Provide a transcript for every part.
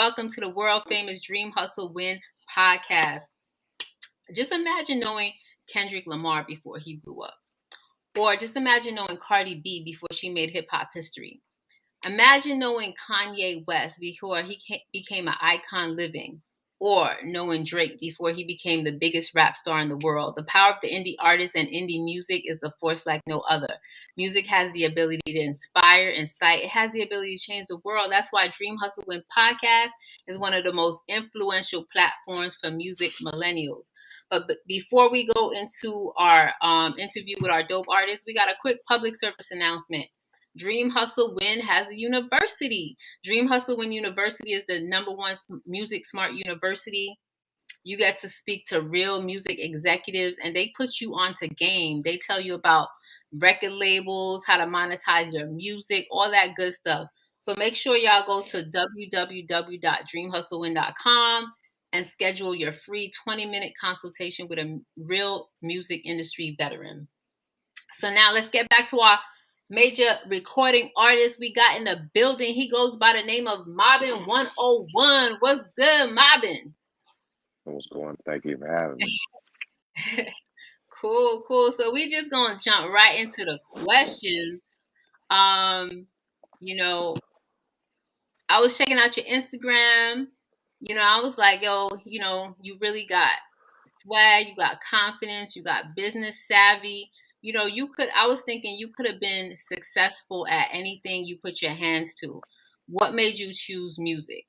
welcome to the world famous Dream Hustle Win podcast. Just imagine knowing Kendrick Lamar before he blew up. Or just imagine knowing Cardi B before she made hip hop history. Imagine knowing Kanye West before he became an icon living. Or knowing Drake before he became the biggest rap star in the world. The power of the indie artist and indie music is the force like no other. Music has the ability to inspire, incite. It has the ability to change the world. That's why Dream Hustle Win podcast is one of the most influential platforms for music millennials. But before we go into our interview with our dope artists, we got a quick public service announcement. Dream Hustle Win has a university. Dream Hustle Win University is the #1 music smart university. You get to speak to real music executives and they put you onto game. They tell you about record labels, how to monetize your music, all that good stuff. So make sure y'all go to www.dreamhustlewin.com and schedule your free 20-minute consultation with a real music industry veteran. So now let's get back to our major recording artist we got in the building. He goes by the name of Mobbin 101. What's good, Mobbin? What's going on? Thank you for having me. Cool. So we just gonna jump right into the questions. You know, I was checking out your Instagram. I was like, yo, you really got swag, you got confidence, you got business savvy. I was thinking you could have been successful at anything you put your hands to. What made you choose music?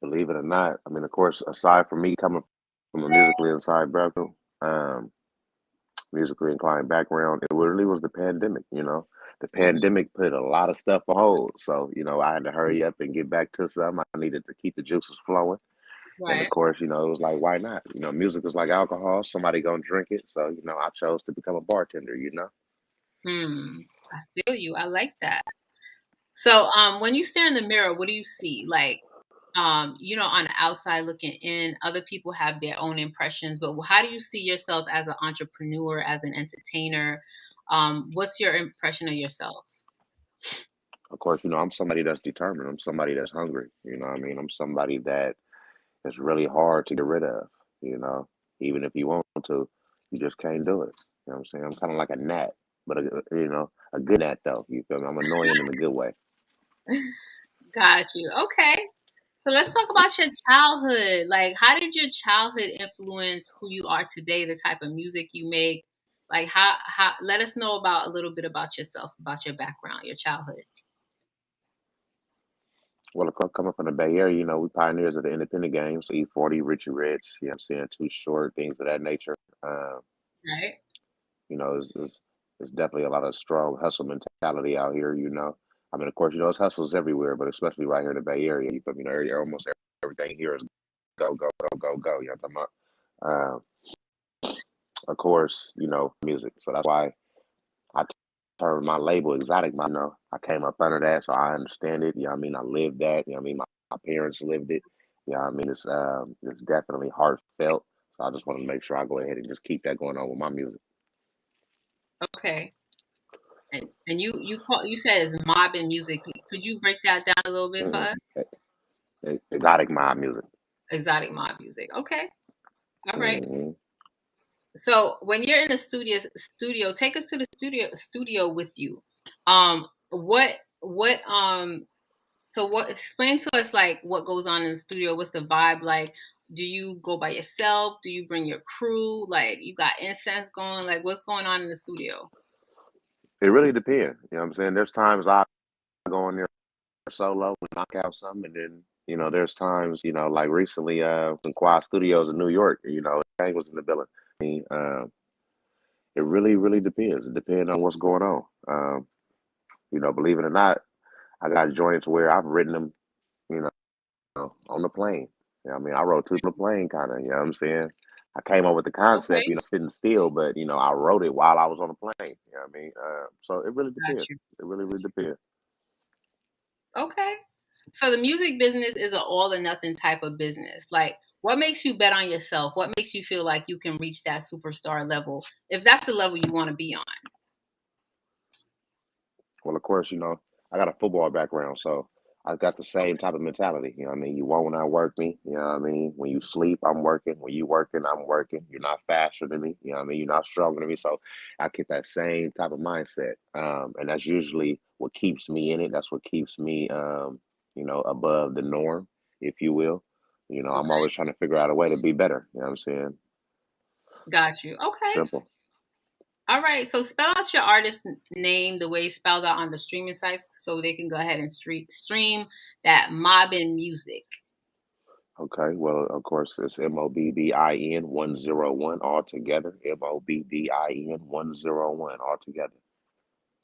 Believe it or not, I mean, of course, aside from me coming from a musically musically inclined background, it really was the pandemic. The pandemic put a lot of stuff on hold. So, I had to hurry up and get back to something. I needed to keep the juices flowing. Right. And of course, it was like, why not? Music is like alcohol. Somebody gonna drink it. So, I chose to become a bartender, I feel you. I like that. So, when you stare in the mirror, what do you see? Like, on the outside looking in, other people have their own impressions, but how do you see yourself as an entrepreneur, as an entertainer? What's your impression of yourself? Of course, I'm somebody that's determined. I'm somebody that's hungry. I'm somebody that is really hard to get rid of. Even if you want to, you just can't do it. You know what I'm saying? I'm kind of like a gnat, but a good gnat though. You feel me? I'm annoying in a good way. Got you. Okay. So let's talk about your childhood. Like, how did your childhood influence who you are today, the type of music you make? Like, how let us know a little bit about yourself, about your background, your childhood. Well, coming from the Bay Area, we pioneers of the independent game. So E40, Richie Rich, I'm saying Too Short, things of that nature. Right. It's definitely a lot of strong hustle mentality out here, I mean, of course, it's hustles everywhere, but especially right here in the Bay Area. You put me almost everything here is go, go, go, go, go. You know what I'm talking about? Of course, music. So that's why I turned my label Exotic. I came up under that, so I understand it. I lived that. My parents lived it. It's definitely heartfelt. So I just want to make sure I go ahead and just keep that going on with my music. Okay. And you said it's mobbing music. Could you break that down a little bit for us? Exotic mob music. Exotic mob music. Okay. All right. So when you're in the studio, take us to the studio with you. Explain to us like what goes on in the studio. What's the vibe like? Do you go by yourself? Do you bring your crew? Like, you got incense going? Like, what's going on in the studio? It really depends. You know what I'm saying? There's times I go in there solo and knock out something, and then, there's times, like recently, in Quiet Studios in New York, Kang was in the building. It really, really depends. It depends on what's going on. Believe it or not, I got joints where I've written them, on the plane. I wrote to the plane kind of, you know what I'm saying? I came up with the concept, Okay. Sitting still, but, I wrote it while I was on the plane. You know what I mean? So it really depends. It really, really depends. Okay. So the music business is an all or nothing type of business. Like, what makes you bet on yourself? What makes you feel like you can reach that superstar level, if that's the level you want to be on? Well, of course, I got a football background, so I got the same type of mentality. You know what I mean? You won't outwork me. You know what I mean? When you sleep, I'm working. When you working, I'm working. You're not faster than me. You know what I mean? You're not stronger than me. So I get that same type of mindset. And that's usually what keeps me in it. That's what keeps me, above the norm, if you will. I'm Okay. always trying to figure out a way to be better. You know what I'm saying? Got you. Okay. Simple. All right. So spell out your artist name the way it's spelled out on the streaming sites so they can go ahead and stream that mobbing music. Okay. Well, of course, it's MOBBIN 101 all together. MOBBIN 101 all together.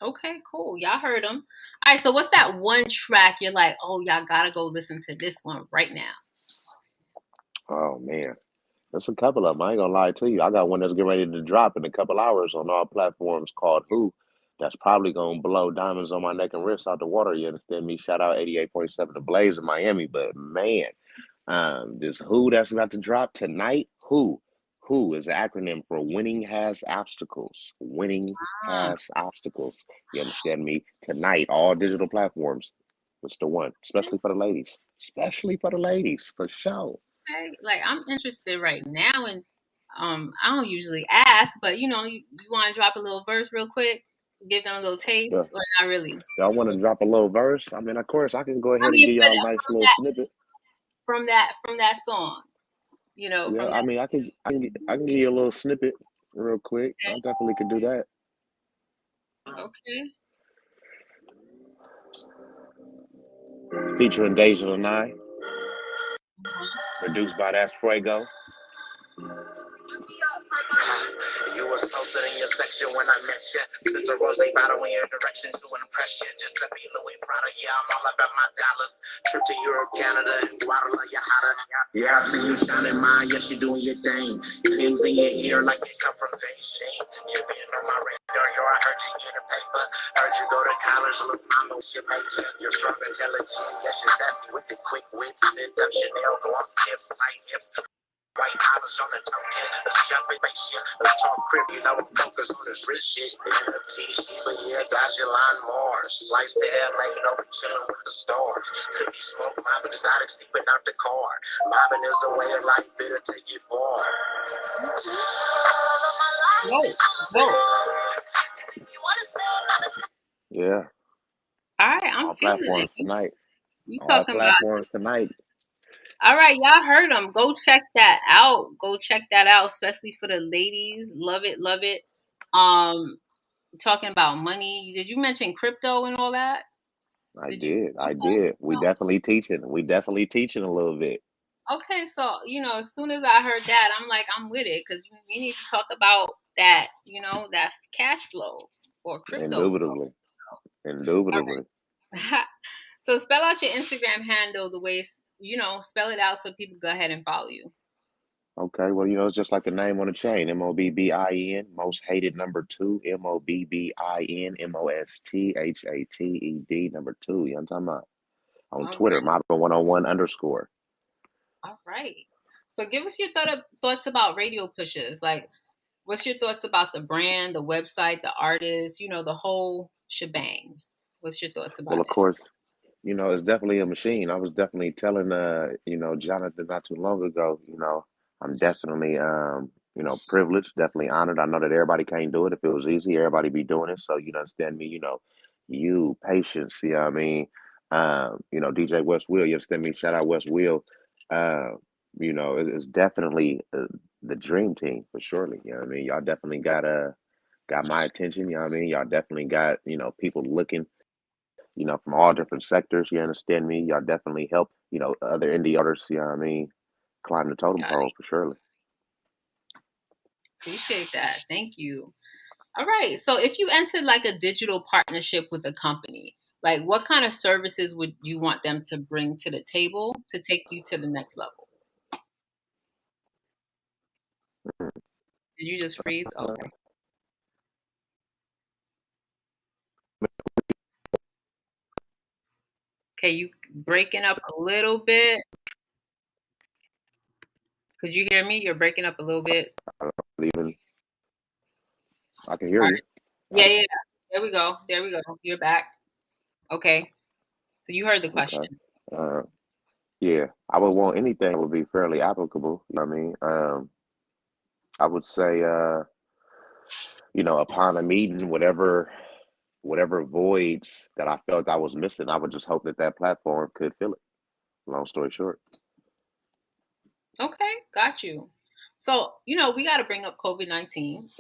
Okay, cool. Y'all heard them. All right. So what's that one track you're like, oh, y'all gotta go listen to this one right now? Oh man, there's a couple of them. I ain't gonna lie to you. I got one that's getting ready to drop in a couple hours on all platforms called Who. That's probably gonna blow diamonds on my neck and wrists out the water. You understand me? Shout out 88.7 The Blaze in Miami. But man, this Who that's about to drop tonight. Who is an acronym for Winning Has Obstacles. Winning Ah, Has Obstacles. You understand me? Tonight, all digital platforms. It's the one, especially for the ladies. Especially for the ladies, for sure. okay. Like I'm interested right now, and I don't usually ask, but you want to drop a little verse real quick, give them a little Yeah. taste, or not really? Y'all want to drop a little verse? I mean, of course, I can go I ahead and mean, give y'all a nice little snippet. from that song, Yeah, from I that. mean, I can give you a little snippet real quick. I Okay. definitely could do that. Okay. Featuring Deja Lanai, Uh-huh. produced by That's Fuego. You was closer in your section when I met you. Sent a rose bottle in your direction to impress you. Giuseppe Louis Prada, yeah, I'm all about my dollars. Trip to Europe, Canada, and Guadalajara, you hotter. Yeah, I see you shining mine, yes, you doing your thing. Pins in your ear like you come from Beijing. You been on my radar, yo, I heard you get a paper. Heard you go to college, look, mama, what's your major? You're strong, intelligent, yes, you're sassy with the quick wits. Sent up Chanel, gloss tips, light hips. White islands on the top 10. Let's jump in spaceship. Let's talk cryptids. I will focus on this rich shit. NFT, but yeah, dodge your line more. Slice to LA, no, we chilling with the stars. Could you smoke mobbing is out of sleeping out the car. Mobbing is a way of life, better take it far. Dope. Dope. Yeah, All right, I'm all feeling it. platforms tonight. You All talking about? platforms tonight. All right, y'all heard them. Go check that out. Go check that out, especially for the ladies. Love it, love it. Um, talking about money. Did you mention crypto and all that? I Did you? did. I Okay. did. We definitely teaching. We definitely teaching a little bit. Okay, so as soon as I heard that, I'm like, I'm with it because we need to talk about that. That cash flow or crypto Indubitably. Indubitably. flow. So spell out your Instagram handle the way spell it out so people go ahead and follow you. Okay, well, it's just like the name on the chain. MOBBIN, most hated number two. MOBBIN, MOSTHATED number two. You know what I'm talking about? On All Twitter, right, Mobber101_. all right. So give us your thoughts about radio pushes. Like, what's your thoughts about the brand, the website, the artist, the whole shebang? What's your thoughts Well, about of it? course, it's definitely a machine. I was definitely telling Jonathan not too long ago, I'm definitely privileged, definitely honored. I know that everybody can't do it. If it was easy, everybody be doing it. So you understand me, patience, you know what I mean? DJ West Will, you understand me? Shout out West Will. Uh, it's definitely the dream team for surely. You know what I mean? Y'all definitely got my attention, you know what I mean? Y'all definitely got, people looking from all different sectors. You understand me? Y'all definitely help, other indie artists, you know what I mean, climb the totem Got it. pole for surely. Appreciate that. Thank you. All right. So if you entered like a digital partnership with a company, like what kind of services would you want them to bring to the table to take you to the next level? Did you just freeze? Okay. Okay, you breaking up a little bit. Could you hear me? You're breaking up a little bit. Even I can hear All you. right. Yeah, yeah. There we go. There we go. You're back. Okay. So you heard the Okay. question. Yeah, I would want anything that would be fairly applicable. You know what I mean? I would say, upon a meeting, whatever voids that I felt I was missing, I would just hope that platform could fill it. Long story short. Okay, got you. So, we got to bring up COVID-19.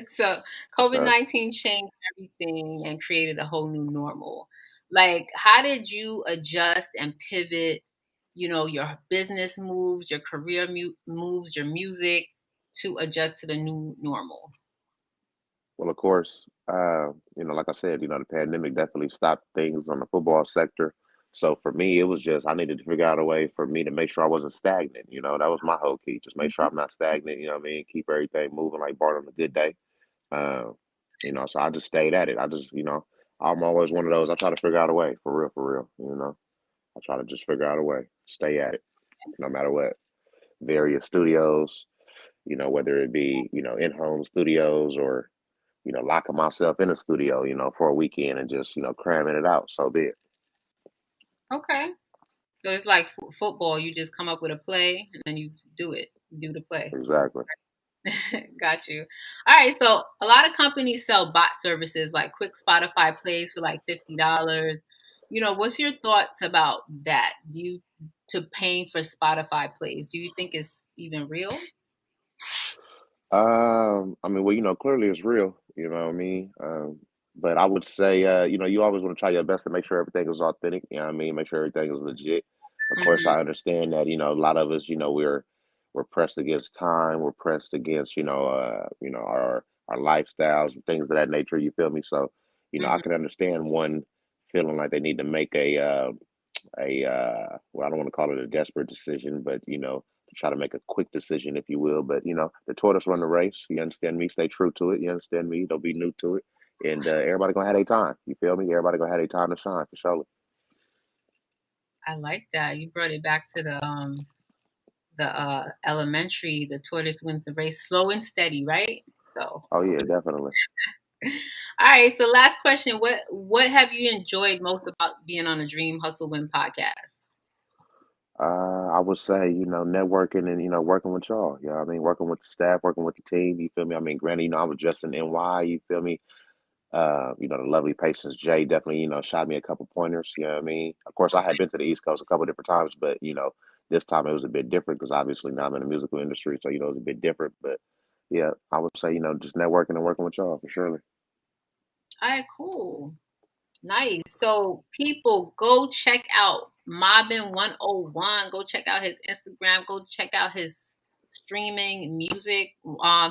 So, Okay. COVID-19 changed everything and created a whole new normal. Like, how did you adjust and pivot, your business moves, your career moves, your music to adjust to the new normal? Well, of course, like I said, the pandemic definitely stopped things on the football sector. So for me, it was just I needed to figure out a way for me to make sure I wasn't stagnant. That was my whole key. Just make sure I'm not stagnant. You know what I mean? Keep everything moving like Bart on a good day. Um, so I just stayed at it. I'm always one of those. I try to figure out a way for real, for real. I try to just figure out a way, stay at it, no matter what. Various studios, whether it be in-home studios or locking myself in a studio, for a weekend and just, cramming it out. So be it. Okay. So it's like football. You just come up with a play and then you do it. You do the play. Exactly. Got you. All right. So a lot of companies sell bot services like quick Spotify plays for like $50. What's your thoughts about that? To paying for Spotify plays? Do you think it's even real? I mean, well, clearly it's real, you know what I mean? But I would say, you always want to try your best to make sure everything is authentic, you know what I mean? Make sure everything is legit. Of course, Hmm. I understand that, a lot of us, we're pressed against time, we're pressed against, our lifestyles and things of that nature, you feel me? So, I Hmm. can understand one feeling like they need to make well, I don't want to call it a desperate decision, but to try to make a quick decision, if you will. But the tortoise run the race. You understand me? Stay true to it. You understand me? Don't be new to it. And everybody gonna have their time. You feel me? Everybody gonna have their time to shine for sure. I like that. You brought it back to the elementary. The tortoise wins the race, slow and steady, right? So. Oh yeah, definitely. All right. So last question. What have you enjoyed most about being on the Dream Hustle Win podcast? I would say, networking and, working with y'all. You know what I mean? Working with the staff, working with the team. You feel me? I mean, granted, I was just in NY. You feel me? The lovely Patience Jay definitely, shot me a couple pointers. You know what I mean? Of course, I had been to the East Coast a couple different times, but this time it was a bit different because obviously now I'm in the musical industry, so it's a bit different. But yeah, I would say, just networking and working with y'all for sure. All right, cool. Nice. So people go check out Mobbin 101. Go check out his Instagram. Go check out his streaming music.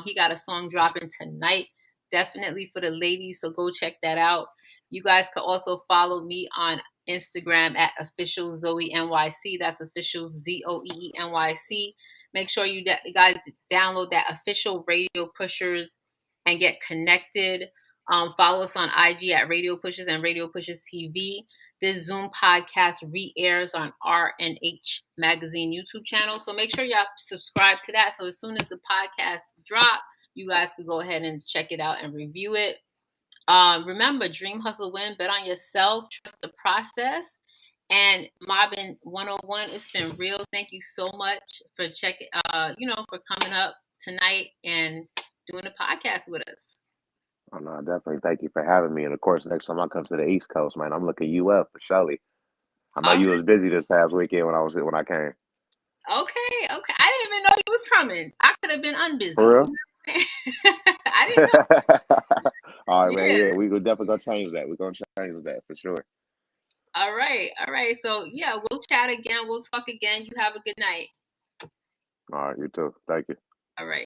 He got a song dropping tonight. Definitely for the ladies. So go check that out. You guys can also follow me on Instagram at official Zoe NYC. That's official ZOEE NYC. Make sure you guys download that official Radio Pushers and get connected. Follow us on IG at Radio Pushes and Radio Pushes TV. This Zoom podcast re-airs on RNH Magazine YouTube channel. So make sure y'all subscribe to that. So as soon as the podcast drop, you guys can go ahead and check it out and review it. Remember, Dream Hustle Win, bet on yourself, trust the process. And Mobbin 101, it's been real. Thank you so much for for coming up tonight and doing the podcast with us. Oh, no, definitely. Thank you for having me. And of course, next time I come to the East Coast, man, I'm looking you up for surely. I know All you was busy this past weekend when I came. Okay. I didn't even know he was coming. I could have been For unbusy. real? I didn't know. All right, man. Yeah. Yeah, we gonna definitely gonna change that. We're gonna change that for sure. All right. So yeah, we'll chat again. We'll talk again. You have a good night. All right, you too. Thank you. All right.